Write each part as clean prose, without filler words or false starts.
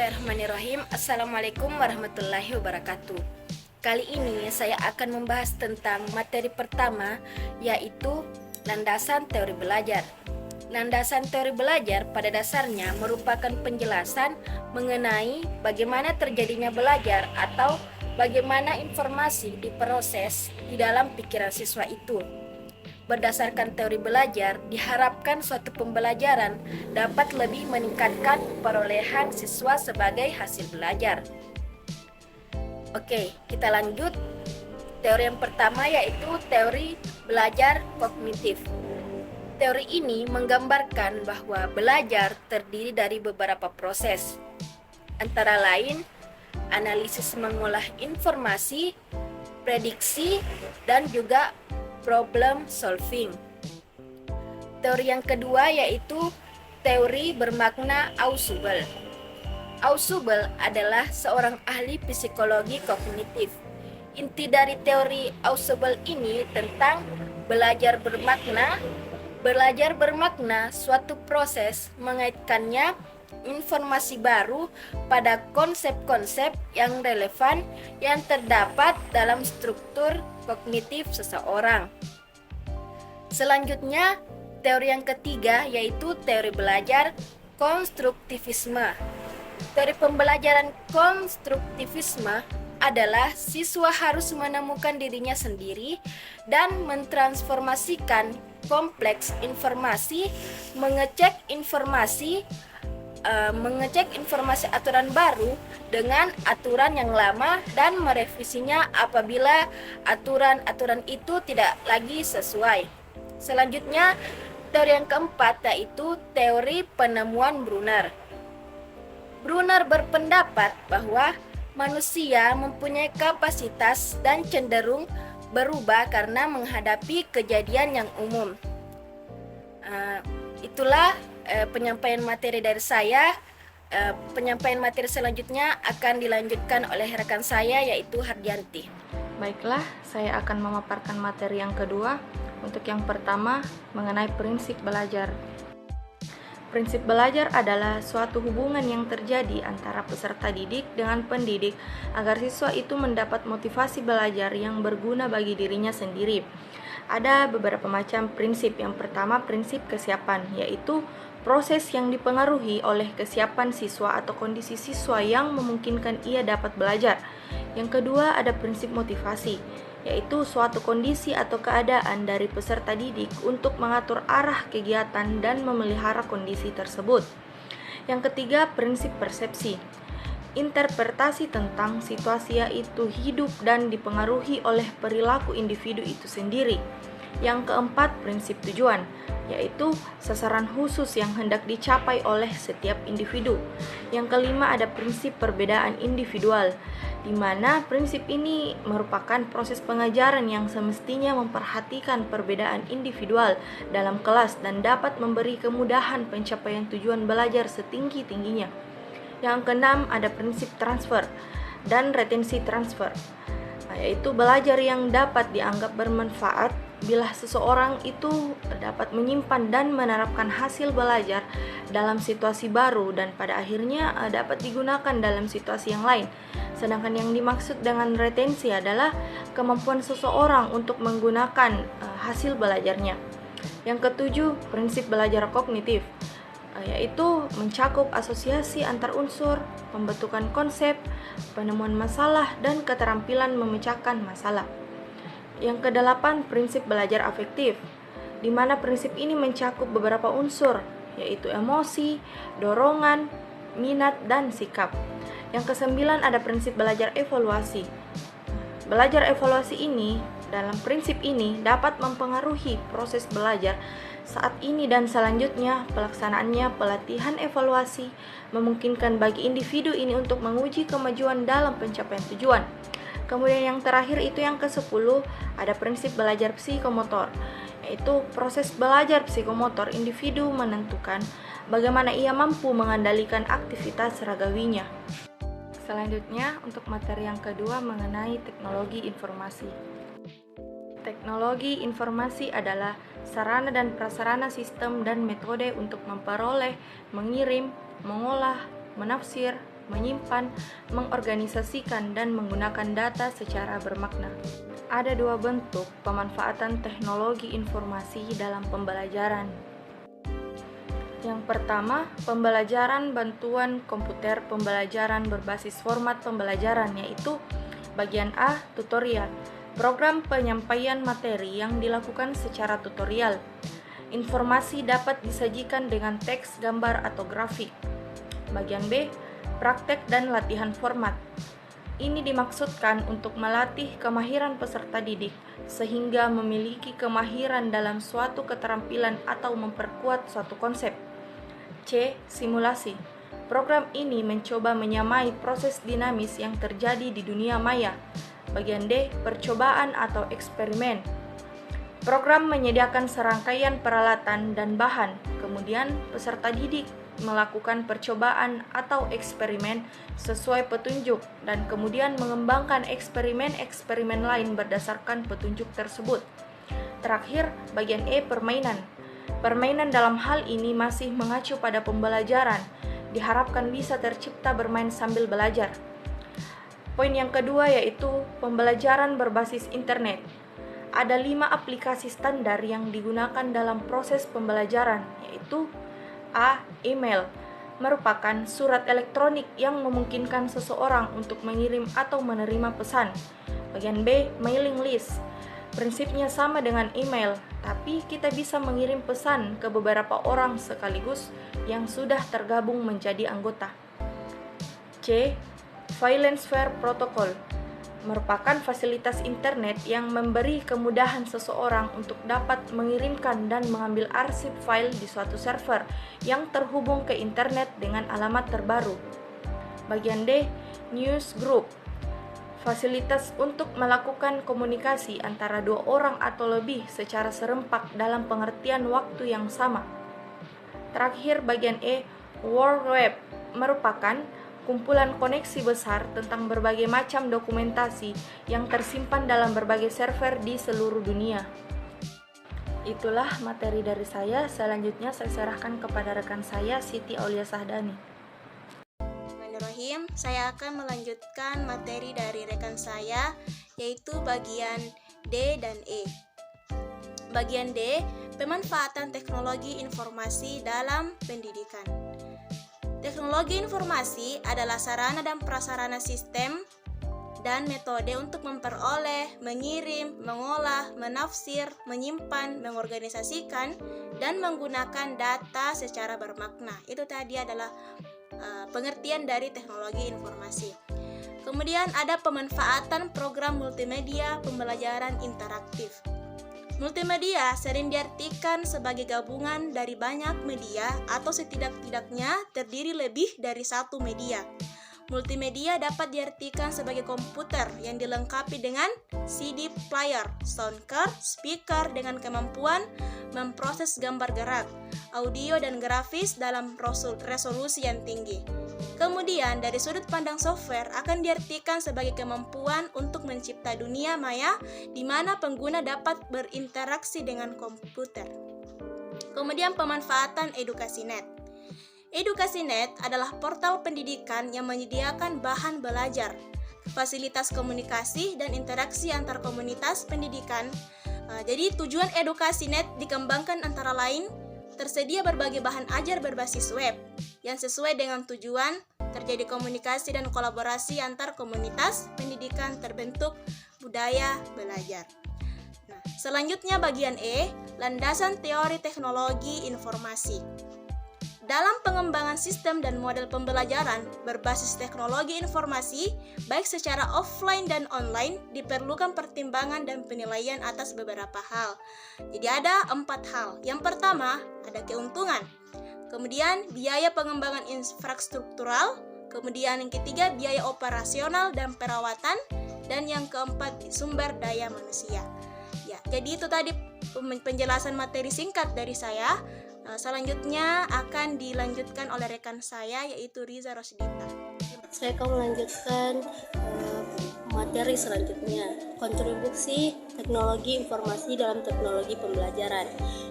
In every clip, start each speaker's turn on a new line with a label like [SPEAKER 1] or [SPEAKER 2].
[SPEAKER 1] Bismillahirrahmanirrahim. Assalamualaikum warahmatullahi wabarakatuh. Kali ini saya akan membahas tentang materi pertama, yaitu landasan teori belajar. Landasan teori belajar pada dasarnya merupakan penjelasan mengenai bagaimana terjadinya belajar atau bagaimana informasi diproses di dalam pikiran siswa itu. Berdasarkan teori belajar, diharapkan suatu pembelajaran dapat lebih meningkatkan perolehan siswa sebagai hasil belajar. Oke, kita lanjut. Teori yang pertama yaitu teori belajar kognitif. Teori ini menggambarkan bahwa belajar terdiri dari beberapa proses, antara lain analisis mengolah informasi, prediksi, dan juga problem solving. Teori yang kedua yaitu teori bermakna Ausubel. Ausubel adalah seorang ahli psikologi kognitif. Inti dari teori Ausubel ini tentang belajar bermakna. Belajar bermakna suatu proses mengaitkannya informasi baru pada konsep-konsep yang relevan yang terdapat dalam struktur kognitif seseorang. Selanjutnya, teori yang ketiga yaitu teori belajar konstruktivisme. Teori pembelajaran konstruktivisme adalah siswa harus menemukan dirinya sendiri dan mentransformasikan kompleks informasi, mengecek informasi aturan baru dengan aturan yang lama dan merevisinya apabila aturan-aturan itu tidak lagi sesuai. Selanjutnya, teori yang keempat yaitu teori penemuan Brunner. Brunner berpendapat bahwa manusia mempunyai kapasitas dan cenderung berubah karena menghadapi kejadian yang umum. Itulah penyampaian materi dari saya. Penyampaian materi selanjutnya akan dilanjutkan oleh rekan saya yaitu Hardianti.
[SPEAKER 2] Baiklah, saya akan memaparkan materi yang kedua. Untuk yang pertama, mengenai prinsip belajar. Prinsip belajar adalah suatu hubungan yang terjadi antara peserta didik dengan pendidik agar siswa itu mendapat motivasi belajar yang berguna bagi dirinya sendiri. Ada beberapa macam prinsip. Yang pertama, prinsip kesiapan, yaitu proses yang dipengaruhi oleh kesiapan siswa atau kondisi siswa yang memungkinkan ia dapat belajar. Yang kedua, ada prinsip motivasi, yaitu suatu kondisi atau keadaan dari peserta didik untuk mengatur arah kegiatan dan memelihara kondisi tersebut. Yang ketiga, prinsip persepsi. Interpretasi tentang situasi itu hidup dan dipengaruhi oleh perilaku individu itu sendiri. Yang keempat, prinsip tujuan, yaitu sasaran khusus yang hendak dicapai oleh setiap individu. Yang kelima, ada prinsip perbedaan individual, di mana prinsip ini merupakan proses pengajaran yang semestinya memperhatikan perbedaan individual dalam kelas dan dapat memberi kemudahan pencapaian tujuan belajar setinggi-tingginya. Yang keenam, ada prinsip transfer dan retensi transfer, yaitu belajar yang dapat dianggap bermanfaat bila seseorang itu dapat menyimpan dan menerapkan hasil belajar dalam situasi baru dan pada akhirnya dapat digunakan dalam situasi yang lain. Sedangkan yang dimaksud dengan retensi adalah kemampuan seseorang untuk menggunakan hasil belajarnya. Yang ketujuh, prinsip belajar kognitif, yaitu mencakup asosiasi antar unsur, pembentukan konsep, penemuan masalah, dan keterampilan memecahkan masalah. Yang kedelapan, prinsip belajar afektif, di mana prinsip ini mencakup beberapa unsur, yaitu emosi, dorongan, minat, dan sikap. Yang kesembilan, ada prinsip belajar evaluasi. Belajar evaluasi ini, dalam prinsip ini dapat mempengaruhi proses belajar saat ini dan selanjutnya. Pelaksanaannya pelatihan evaluasi memungkinkan bagi individu ini untuk menguji kemajuan dalam pencapaian tujuan. Kemudian yang terakhir itu yang ke-10, ada prinsip belajar psikomotor, yaitu proses belajar psikomotor individu menentukan bagaimana ia mampu mengendalikan aktivitas ragawinya. Selanjutnya untuk materi yang kedua mengenai teknologi informasi. Teknologi informasi adalah sarana dan prasarana sistem dan metode untuk memperoleh, mengirim, mengolah, menafsir, menyimpan, mengorganisasikan, dan menggunakan data secara bermakna. Ada dua bentuk pemanfaatan teknologi informasi dalam pembelajaran. Yang pertama, pembelajaran bantuan komputer pembelajaran berbasis format pembelajaran, yaitu bagian A, tutorial, program penyampaian materi yang dilakukan secara tutorial. Informasi dapat disajikan dengan teks, gambar, atau grafik. Bagian B, praktek dan latihan format. Ini dimaksudkan untuk melatih kemahiran peserta didik, sehingga memiliki kemahiran dalam suatu keterampilan atau memperkuat suatu konsep. C. Simulasi. Program ini mencoba menyamai proses dinamis yang terjadi di dunia maya. Bagian D. Percobaan atau eksperimen. Program menyediakan serangkaian peralatan dan bahan, kemudian peserta didik melakukan percobaan atau eksperimen sesuai petunjuk dan kemudian mengembangkan eksperimen-eksperimen lain berdasarkan petunjuk tersebut. Terakhir, bagian E, permainan. Permainan dalam hal ini masih mengacu pada pembelajaran, diharapkan bisa tercipta bermain sambil belajar. Poin yang kedua yaitu pembelajaran berbasis internet. Ada 5 aplikasi standar yang digunakan dalam proses pembelajaran, yaitu A. Email, merupakan surat elektronik yang memungkinkan seseorang untuk mengirim atau menerima pesan. Bagian B. Mailing list. Prinsipnya sama dengan email, tapi kita bisa mengirim pesan ke beberapa orang sekaligus yang sudah tergabung menjadi anggota. C. File Share Protocol, merupakan fasilitas internet yang memberi kemudahan seseorang untuk dapat mengirimkan dan mengambil arsip file di suatu server yang terhubung ke internet dengan alamat terbaru. Bagian D. News Group, fasilitas untuk melakukan komunikasi antara 2 orang atau lebih secara serempak dalam pengertian waktu yang sama. Terakhir, bagian E. World Web, merupakan kumpulan koneksi besar tentang berbagai macam dokumentasi yang tersimpan dalam berbagai server di seluruh dunia. Itulah materi dari saya. Selanjutnya saya serahkan kepada rekan saya, Siti Aulia Sahdani.
[SPEAKER 3] Bismillahirrahmanirrahim. Saya akan melanjutkan materi dari rekan saya, yaitu bagian D dan E. Bagian D, pemanfaatan teknologi informasi dalam pendidikan. Teknologi informasi adalah sarana dan prasarana sistem dan metode untuk memperoleh, mengirim, mengolah, menafsir, menyimpan, mengorganisasikan, dan menggunakan data secara bermakna. Itu tadi adalah pengertian dari teknologi informasi. Kemudian ada pemanfaatan program multimedia pembelajaran interaktif. Multimedia sering diartikan sebagai gabungan dari banyak media atau setidak-tidaknya terdiri lebih dari satu media. Multimedia dapat diartikan sebagai komputer yang dilengkapi dengan CD player, sound card, speaker dengan kemampuan memproses gambar gerak, audio dan grafis dalam resolusi yang tinggi. Kemudian dari sudut pandang software akan diartikan sebagai kemampuan untuk mencipta dunia maya di mana pengguna dapat berinteraksi dengan komputer. Kemudian pemanfaatan EducasiNet. EducasiNet adalah portal pendidikan yang menyediakan bahan belajar, fasilitas komunikasi dan interaksi antar komunitas pendidikan. Jadi tujuan EducasiNet dikembangkan antara lain tersedia berbagai bahan ajar berbasis web yang sesuai dengan tujuan, terjadi komunikasi dan kolaborasi antar komunitas pendidikan, terbentuk budaya belajar. Nah, selanjutnya bagian E, landasan teori teknologi informasi. Dalam pengembangan sistem dan model pembelajaran berbasis teknologi informasi, baik secara offline dan online, diperlukan pertimbangan dan penilaian atas beberapa hal. Jadi ada 4 hal. Yang pertama, ada keuntungan. Kemudian, biaya pengembangan infrastruktural. Kemudian yang ketiga, biaya operasional dan perawatan. Dan yang keempat, sumber daya manusia. Ya, jadi itu tadi penjelasan materi singkat dari saya. Selanjutnya akan dilanjutkan oleh rekan saya, yaitu Riza Rosdita.
[SPEAKER 4] Saya akan melanjutkan materi selanjutnya, kontribusi teknologi informasi dalam teknologi pembelajaran.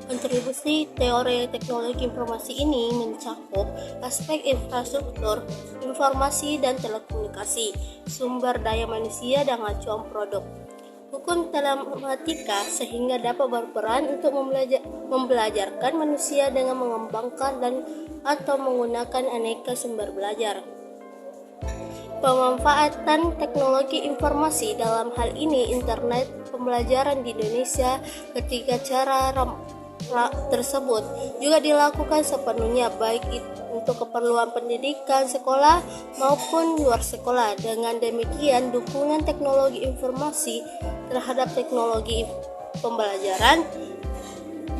[SPEAKER 4] Kontribusi teori teknologi informasi ini mencakup aspek infrastruktur, informasi dan telekomunikasi, sumber daya manusia dan acuan produk. Hukum telematika sehingga dapat berperan untuk membelajarkan manusia dengan mengembangkan dan atau menggunakan aneka sumber belajar. Pemanfaatan teknologi informasi dalam hal ini internet pembelajaran di Indonesia ketika cara tersebut juga dilakukan sepenuhnya baik untuk keperluan pendidikan sekolah maupun luar sekolah. Dengan demikian, dukungan teknologi informasi terhadap teknologi pembelajaran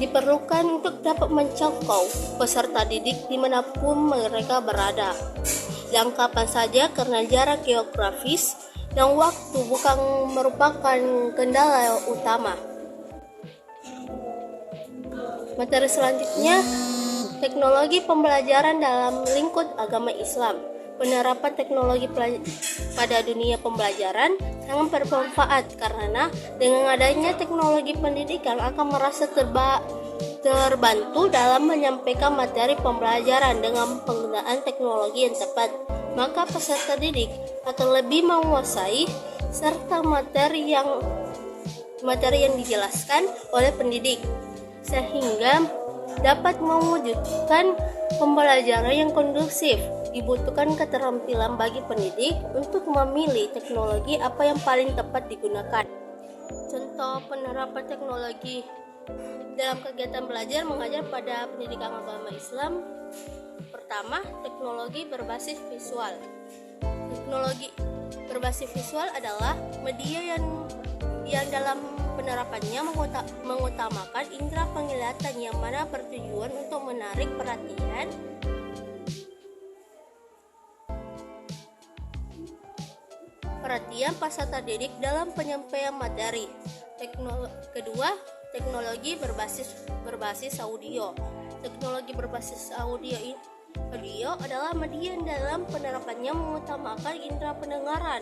[SPEAKER 4] diperlukan untuk dapat menjangkau peserta didik dimanapun mereka berada. Dan kapan saja karena jarak geografis dan waktu bukan merupakan kendala utama. Materi selanjutnya, teknologi pembelajaran dalam lingkup agama Islam. Penerapan teknologi pada dunia pembelajaran sangat bermanfaat karena dengan adanya teknologi pendidikan akan merasa terbantu dalam menyampaikan materi pembelajaran dengan penggunaan teknologi yang tepat. Maka peserta didik akan lebih menguasai serta materi yang dijelaskan oleh pendidik sehingga dapat mewujudkan pembelajaran yang kondusif. Dibutuhkan keterampilan bagi pendidik untuk memilih teknologi apa yang paling tepat digunakan. Contoh penerapan teknologi dalam kegiatan belajar mengajar pada pendidikan agama Islam. Pertama, teknologi berbasis visual. Teknologi berbasis visual adalah media yang dalam penerapannya mengutamakan indera penglihatan yang mana bertujuan untuk menarik perhatian peserta didik dalam penyampaian materi. Kedua, teknologi berbasis audio. Teknologi berbasis audio adalah media yang dalam penerapannya mengutamakan indera pendengaran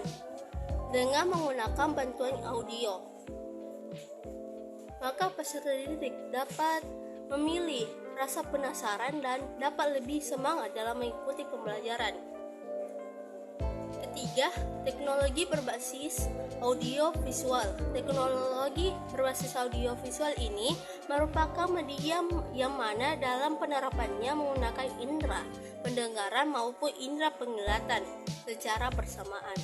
[SPEAKER 4] dengan menggunakan bantuan audio. Maka peserta didik dapat memilih rasa penasaran dan dapat lebih semangat dalam mengikuti pembelajaran. Ketiga, teknologi berbasis audio visual. Teknologi berbasis audio visual ini merupakan media yang mana dalam penerapannya menggunakan indera pendengaran maupun indera penglihatan secara bersamaan.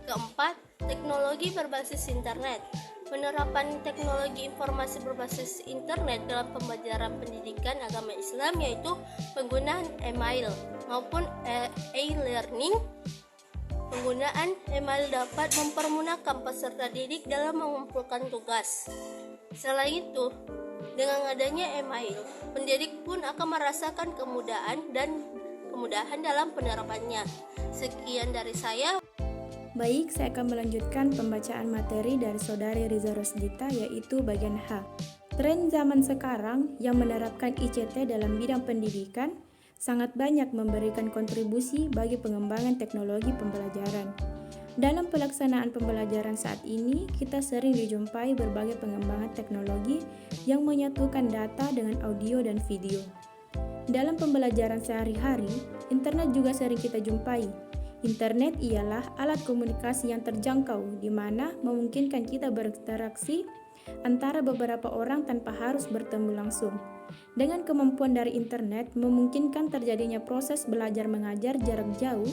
[SPEAKER 4] Keempat, teknologi berbasis internet. Penerapan teknologi informasi berbasis internet dalam pembelajaran pendidikan agama Islam yaitu penggunaan email maupun e-learning. Penggunaan email dapat mempermudahkan peserta didik dalam mengumpulkan tugas. Selain itu, dengan adanya email, pendidik pun akan merasakan kemudahan dalam penerapannya. Sekian dari saya.
[SPEAKER 5] Baik, saya akan melanjutkan pembacaan materi dari Saudari Riza Rosdita yaitu bagian H. Tren zaman sekarang yang menerapkan ICT dalam bidang pendidikan sangat banyak memberikan kontribusi bagi pengembangan teknologi pembelajaran. Dalam pelaksanaan pembelajaran saat ini, kita sering dijumpai berbagai pengembangan teknologi yang menyatukan data dengan audio dan video. Dalam pembelajaran sehari-hari, internet juga sering kita jumpai. Internet ialah alat komunikasi yang terjangkau di mana memungkinkan kita berinteraksi antara beberapa orang tanpa harus bertemu langsung. Dengan kemampuan dari internet memungkinkan terjadinya proses belajar mengajar jarak jauh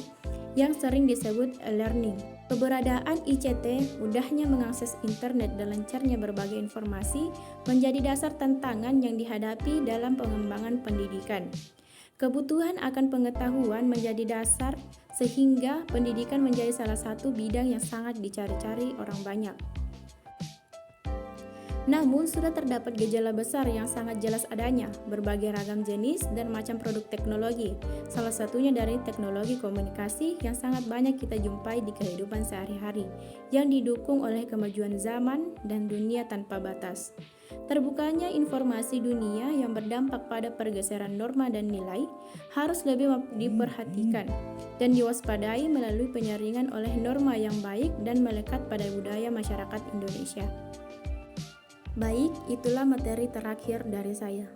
[SPEAKER 5] yang sering disebut e-learning. Keberadaan ICT, mudahnya mengakses internet dan lancarnya berbagai informasi menjadi dasar tantangan yang dihadapi dalam pengembangan pendidikan. Kebutuhan akan pengetahuan menjadi dasar sehingga pendidikan menjadi salah satu bidang yang sangat dicari-cari orang banyak. Namun, sudah terdapat gejala besar yang sangat jelas adanya, berbagai ragam jenis dan macam produk teknologi, salah satunya dari teknologi komunikasi yang sangat banyak kita jumpai di kehidupan sehari-hari, yang didukung oleh kemajuan zaman dan dunia tanpa batas. Terbukanya informasi dunia yang berdampak pada pergeseran norma dan nilai harus lebih diperhatikan dan diwaspadai melalui penyaringan oleh norma yang baik dan melekat pada budaya masyarakat Indonesia. Baik, itulah materi terakhir dari saya.